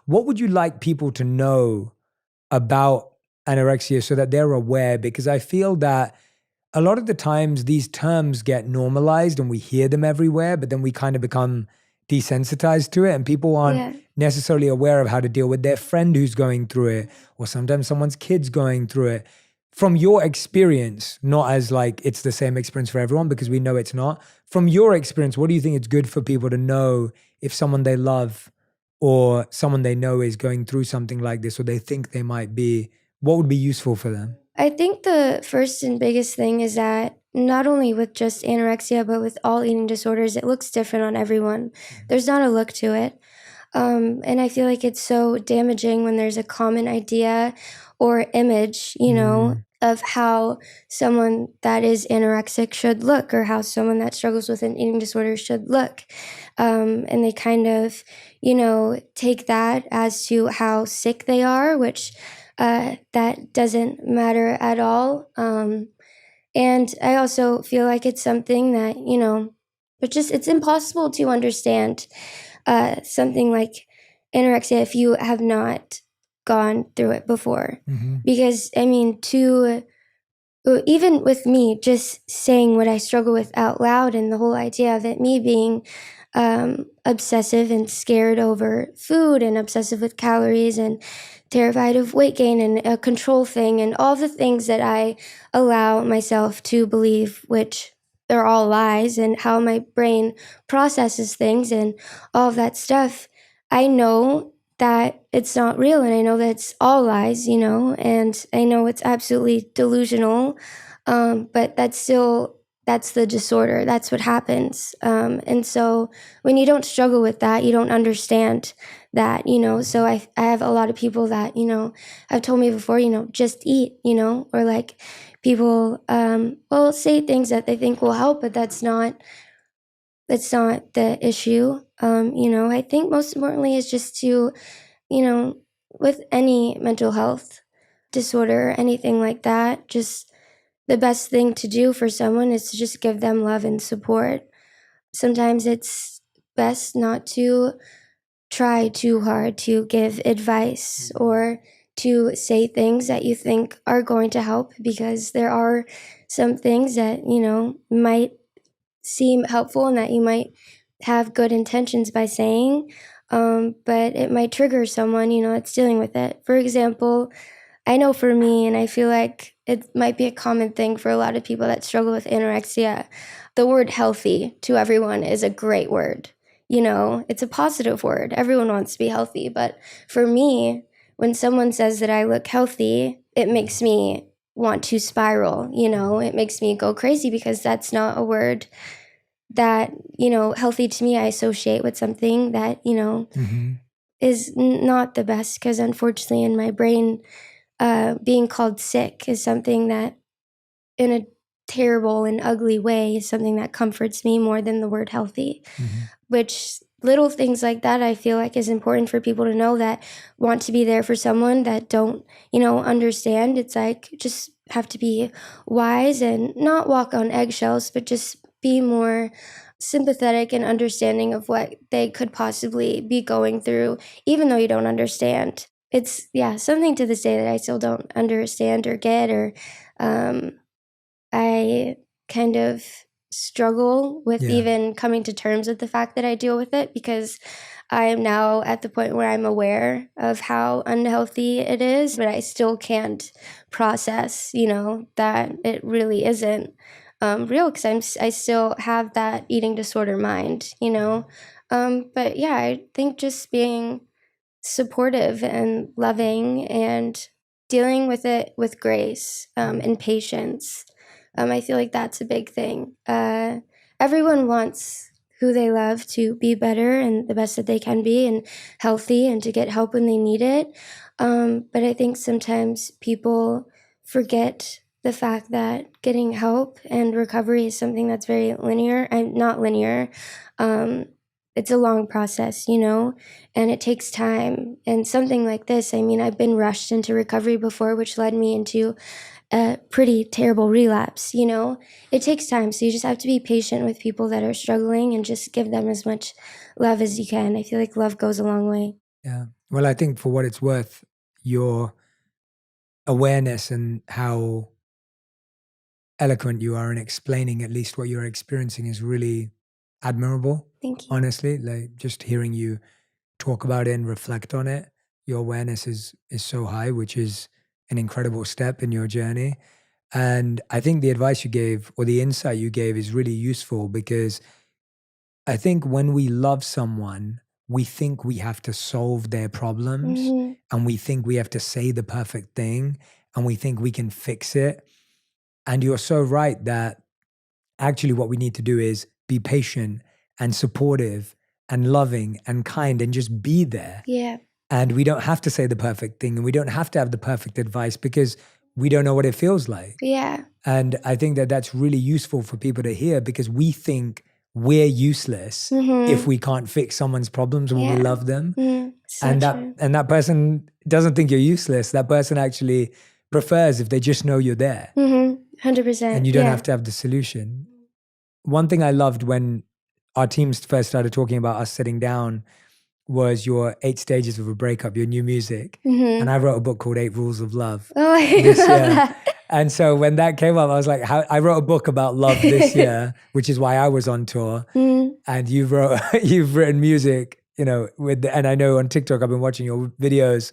What would you like people to know about anorexia so that they're aware? Because I feel that a lot of the times these terms get normalized and we hear them everywhere, but then we kind of become desensitized to it and people aren't necessarily aware of how to deal with their friend who's going through it, or sometimes someone's kid's going through it. From your experience, not as like it's the same experience for everyone, because we know it's not. From your experience, what do you think it's good for people to know if someone they love or someone they know is going through something like this, or they think they might be? What would be useful for them? I think the first and biggest thing is that not only with just anorexia, but with all eating disorders, it looks different on everyone. There's not a look to it. And I feel like it's so damaging when there's a common idea or image, of how someone that is anorexic should look, or how someone that struggles with an eating disorder should look. And they kind of, take that as to how sick they are, which that doesn't matter at all. And I also feel like it's something that, but just it's impossible to understand something like anorexia if you have not gone through it before. Because, even with me just saying what I struggle with out loud, and the whole idea of it, me being obsessive and scared over food and obsessive with calories and terrified of weight gain and a control thing and all the things that I allow myself to believe, which they're all lies, and how my brain processes things and all of that stuff. I know that it's not real, and I know that it's all lies, and I know it's absolutely delusional, but that's the disorder. That's what happens. And so when you don't struggle with that, you don't understand that, so I have a lot of people that, have told me before, just eat, or like people will say things that they think will help, but that's not the issue. I think most importantly is just to, with any mental health disorder, anything like that, just the best thing to do for someone is to just give them love and support. Sometimes it's best not to try too hard to give advice or to say things that you think are going to help, because there are some things that, might seem helpful and that you might have good intentions by saying, but it might trigger someone, that's dealing with it. For example, I know for me, and I feel like it might be a common thing for a lot of people that struggle with anorexia, the word healthy to everyone is a great word. It's a positive word. Everyone wants to be healthy. But for me, when someone says that I look healthy, it makes me want to spiral, it makes me go crazy, because that's not a word that, healthy to me, I associate with something that, is not the best, because unfortunately in my brain, being called sick is something that, in a terrible and ugly way, is something that comforts me more than the word healthy. Which little things like that I feel like is important for people to know that want to be there for someone that don't, understand. It's like, just have to be wise and not walk on eggshells, but just be more sympathetic and understanding of what they could possibly be going through, even though you don't understand. It's, something to this day that I still don't understand or get, or I kind of struggle with even coming to terms with the fact that I deal with it, because I am now at the point where I'm aware of how unhealthy it is, but I still can't process, that it really isn't real, because I still have that eating disorder mind, But I think just being supportive and loving and dealing with it with grace and patience. I feel like that's a big thing. Everyone wants who they love to be better and the best that they can be and healthy and to get help when they need it. But I think sometimes people forget the fact that getting help and recovery is something that's very linear and not linear. It's a long process, and it takes time. And something like this, I've been rushed into recovery before, which led me into a pretty terrible relapse, It takes time, so you just have to be patient with people that are struggling and just give them as much love as you can. I feel like love goes a long way. Yeah. Well, I think for what it's worth, your awareness and how eloquent you are in explaining at least what you're experiencing is really admirable. Thank you. Honestly, like just hearing you talk about it and reflect on it, your awareness is so high, which is an incredible step in your journey. And I think the advice you gave or the insight you gave is really useful because I think when we love someone, we think we have to solve their problems and we think we have to say the perfect thing and we think we can fix it. And you're so right that actually what we need to do is be patient and supportive and loving and kind and just be there. Yeah. And we don't have to say the perfect thing and we don't have to have the perfect advice because we don't know what it feels like. Yeah. And I think that that's really useful for people to hear because we think we're useless if we can't fix someone's problems when we love them. So And true. that person doesn't think you're useless. That person actually prefers if they just know you're there. 100%. And you don't have to have the solution. One thing I loved when our teams first started talking about us sitting down was your 8 stages of a breakup, your new music. And I wrote a book called 8 Rules of Love this year. That. And so when that came up, I was like, I wrote a book about love this year, which is why I was on tour. And you've written music, and I know on TikTok, I've been watching your videos